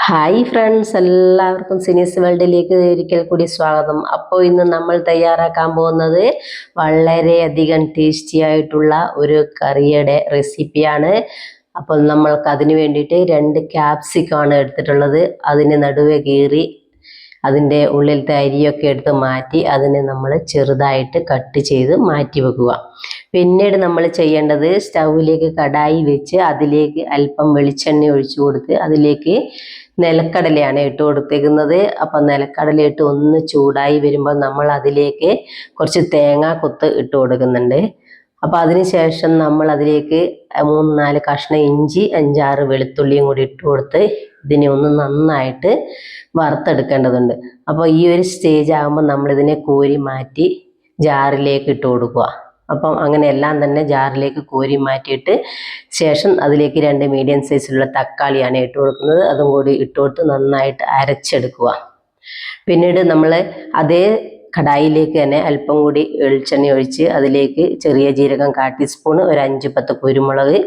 Hi friends, എല്ലാവർക്കും സിനീസ് വേൾഡിലേക്ക് ഒരിക്കൽ കൂടി സ്വാഗതം. അപ്പോൾ ഇന്ന് നമ്മൾ തയ്യാറാക്കാൻ പോകുന്നത് വളരെയധികം ടേസ്റ്റി ആയിട്ടുള്ള ഒരു കറിയുടെ റെസിപ്പിയാണ്. അപ്പോൾ നമ്മൾക്ക് അതിന് വേണ്ടിയിട്ട് 2 ക്യാപ്സിക്കമാണ് എടുത്തിട്ടുള്ളത്. അതിന് നടുവെ കീറി അതിൻ്റെ ഉള്ളിലത്തെ അരിയൊക്കെ എടുത്ത് മാറ്റി അതിനെ നമ്മൾ ചെറുതായിട്ട് കട്ട് ചെയ്ത് മാറ്റി വെക്കുക. പിന്നീട് നമ്മൾ ചെയ്യേണ്ടത് സ്റ്റൗവിലേക്ക് കടായി വെച്ച് അതിലേക്ക് അല്പം വെളിച്ചെണ്ണ ഒഴിച്ചു കൊടുത്ത് അതിലേക്ക് നിലക്കടലയാണ് ഇട്ട് കൊടുത്തേക്കുന്നത്. അപ്പം നിലക്കടല ഇട്ട് ഒന്ന് ചൂടായി വരുമ്പോൾ നമ്മൾ അതിലേക്ക് കുറച്ച് തേങ്ങാക്കൊത്ത് ഇട്ട് കൊടുക്കുന്നുണ്ട്. അപ്പോൾ അതിനുശേഷം നമ്മൾ അതിലേക്ക് 3-4 കഷ്ണം ഇഞ്ചി, 5-6 വെളുത്തുള്ളിയും കൂടി ഇട്ട് കൊടുത്ത് ഇതിനെ ഒന്ന് നന്നായിട്ട് വറുത്തെടുക്കേണ്ടതുണ്ട്. അപ്പോൾ ഈ ഒരു സ്റ്റേജ് ആകുമ്പോൾ നമ്മളിതിനെ കോരി മാറ്റി ജാറിലേക്ക് ഇട്ട് കൊടുക്കുക. അപ്പം അങ്ങനെ എല്ലാം തന്നെ ജാറിലേക്ക് കോരി മാറ്റിയിട്ട് ശേഷം അതിലേക്ക് 2 മീഡിയം സൈസിലുള്ള തക്കാളിയാണ് ഇട്ട് കൊടുക്കുന്നത്. അതും കൂടി ഇട്ട് കൊടുത്ത് നന്നായിട്ട് അരച്ചെടുക്കുക. പിന്നീട് നമ്മൾ അതേ കടായിലേക്ക് തന്നെ അല്പം കൂടി വെളിച്ചെണ്ണ ഒഴിച്ച് അതിലേക്ക് ചെറിയ ജീരകം 1/4 ടീസ്പൂൺ, ഒരു 5-10 കുരുമുളക്,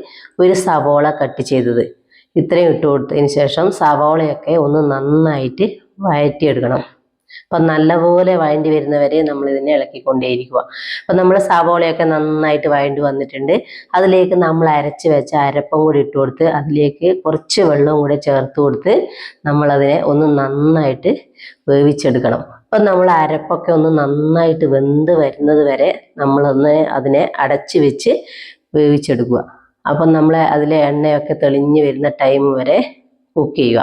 ഒരു സവോള കട്ട് ചെയ്തത് ഇത്രയും ഇട്ട് കൊടുത്തതിന് ശേഷം സവോളയൊക്കെ ഒന്ന് നന്നായിട്ട് വഴറ്റിയെടുക്കണം. അപ്പം നല്ലപോലെ വഴണ്ടി വരുന്നവരെ നമ്മളിതിനെ ഇളക്കിക്കൊണ്ടേയിരിക്കുക. അപ്പം നമ്മൾ സവോളയൊക്കെ നന്നായിട്ട് വഴണ്ടി വന്നിട്ടുണ്ട്. അതിലേക്ക് നമ്മൾ അരച്ച് വെച്ച അരപ്പം കൂടി ഇട്ട് കൊടുത്ത് അതിലേക്ക് കുറച്ച് വെള്ളവും കൂടി ചേർത്ത് കൊടുത്ത് നമ്മളതിനെ ഒന്ന് നന്നായിട്ട് വേവിച്ചെടുക്കണം. അപ്പം നമ്മൾ അരപ്പൊക്കെ ഒന്ന് നന്നായിട്ട് വെന്ത് വരുന്നത് വരെ നമ്മളൊന്ന് അതിനെ അടച്ച് വെച്ച് വേവിച്ചെടുക്കുക. അപ്പം നമ്മൾ അതിലെ എണ്ണയൊക്കെ തെളിഞ്ഞ് വരുന്ന ടൈം വരെ കുക്ക് ചെയ്യുക.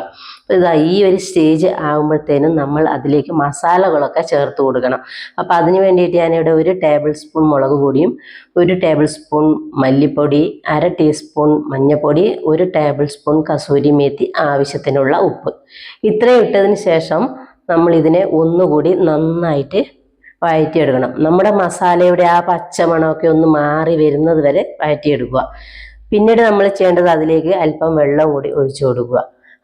ഇതാ ഈ ഒരു സ്റ്റേജ് ആകുമ്പോഴത്തേനും നമ്മൾ അതിലേക്ക് മസാലകളൊക്കെ ചേർത്ത് കൊടുക്കണം. അപ്പോൾ അതിന് വേണ്ടിയിട്ട് ഞാനിവിടെ 1 ടേബിൾ സ്പൂൺ മുളക് പൊടിയും, 1 ടേബിൾ സ്പൂൺ മല്ലിപ്പൊടി, 1/2 ടീസ്പൂൺ മഞ്ഞൾപ്പൊടി, 1 ടേബിൾ സ്പൂൺ കസൂരി മേത്തി, ആവശ്യത്തിനുള്ള ഉപ്പ് ഇത്രയും ഇട്ടതിന് ശേഷം നമ്മൾ ഇതിനെ ഒന്നുകൂടി നന്നായിട്ട് വഴറ്റിയെടുക്കണം. നമ്മുടെ മസാലയുടെ ആ പച്ചമണമൊക്കെ ഒന്ന് മാറി വരുന്നത് വരെ വഴറ്റിയെടുക്കുക. പിന്നീട് നമ്മൾ ചെയ്യേണ്ടത് അതിലേക്ക് അല്പം വെള്ളം കൂടി ഒഴിച്ചു കൊടുക്കുക.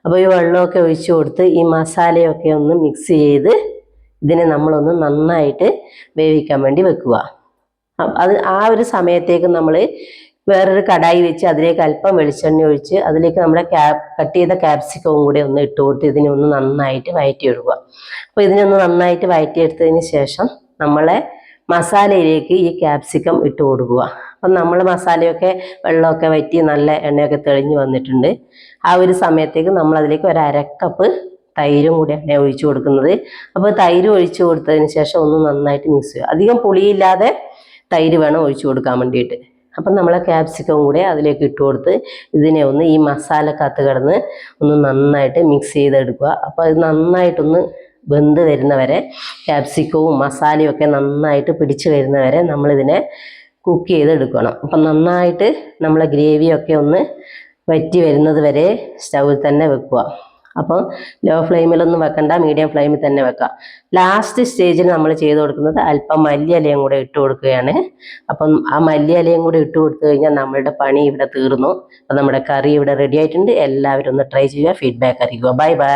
അപ്പോൾ ഈ വെള്ളമൊക്കെ ഒഴിച്ചു കൊടുത്ത് ഈ മസാലയൊക്കെ ഒന്ന് മിക്സ് ചെയ്ത് ഇതിനെ നമ്മളൊന്ന് നന്നായിട്ട് വേവിക്കാൻ വേണ്ടി വെക്കുക. അത് ആ ഒരു സമയത്തേക്ക് നമ്മൾ വേറൊരു കടായി വെച്ച് അതിലേക്ക് അല്പം വെളിച്ചെണ്ണ ഒഴിച്ച് അതിലേക്ക് നമ്മുടെ കട്ട് ചെയ്ത ക്യാപ്സിക്കവും കൂടി ഒന്ന് ഇട്ട് കൊടുത്ത് ഇതിനെ ഒന്ന് നന്നായിട്ട് വഴറ്റിയെടുക്കുക. അപ്പോൾ ഇതിനൊന്ന് നന്നായിട്ട് വഴറ്റിയെടുത്തതിന് ശേഷം നമ്മളെ മസാലയിലേക്ക് ഈ ക്യാപ്സിക്കം ഇട്ട് കൊടുക്കുക. അപ്പം നമ്മൾ മസാലയൊക്കെ വെള്ളമൊക്കെ വറ്റി നല്ല എണ്ണയൊക്കെ തെളിഞ്ഞ് വന്നിട്ടുണ്ട്. ആ ഒരു സമയത്തേക്ക് നമ്മൾ അതിലേക്ക് 1/2 കപ്പ് തൈരും കൂടിയാണ് ഒഴിച്ചു കൊടുക്കുന്നത്. അപ്പോൾ തൈര് ഒഴിച്ചു കൊടുത്തതിന് ശേഷം ഒന്ന് നന്നായിട്ട് മിക്സ് ചെയ്യുക. അധികം പുളിയില്ലാതെ തൈര് വേണം ഒഴിച്ചു കൊടുക്കാൻ വേണ്ടിയിട്ട്. അപ്പം നമ്മളെ ക്യാപ്സിക്കം കൂടെ അതിലേക്ക് ഇട്ട് കൊടുത്ത് ഇതിനെ ഒന്ന് ഈ മസാലക്കകത്ത് കിടന്ന് ഒന്ന് നന്നായിട്ട് മിക്സ് ചെയ്തെടുക്കുക. അപ്പോൾ അത് നന്നായിട്ടൊന്ന് വെന്ത് വരുന്നവരെ ക്യാപ്സിക്കവും മസാലയും ഒക്കെ നന്നായിട്ട് പിടിച്ച് വരുന്നവരെ നമ്മളിതിനെ കുക്ക് ചെയ്തെടുക്കണം. അപ്പം നന്നായിട്ട് നമ്മളെ ഗ്രേവിയൊക്കെ ഒന്ന് വറ്റി വരുന്നത് വരെ സ്റ്റൗവിൽ തന്നെ വെക്കുക. അപ്പം ലോ ഫ്ലെയിമിലൊന്നും വെക്കണ്ട, മീഡിയം ഫ്ലെയിമിൽ തന്നെ വെക്കുക. ലാസ്റ്റ് സ്റ്റേജിൽ നമ്മൾ ചെയ്ത് കൊടുക്കുന്നത് അല്പം മല്ലിയിലയും കൂടെ ഇട്ട് കൊടുക്കുകയാണ്. അപ്പം ആ മല്ലിയിലയും കൂടെ ഇട്ട് കൊടുത്തു കഴിഞ്ഞാൽ നമ്മളുടെ പണി ഇവിടെ തീർന്നു. അപ്പം നമ്മുടെ കറി ഇവിടെ റെഡി ആയിട്ടുണ്ട്. എല്ലാവരും ഒന്ന് ട്രൈ ചെയ്യുക, ഫീഡ്ബാക്ക് അറിയിക്കുക. Bye bye.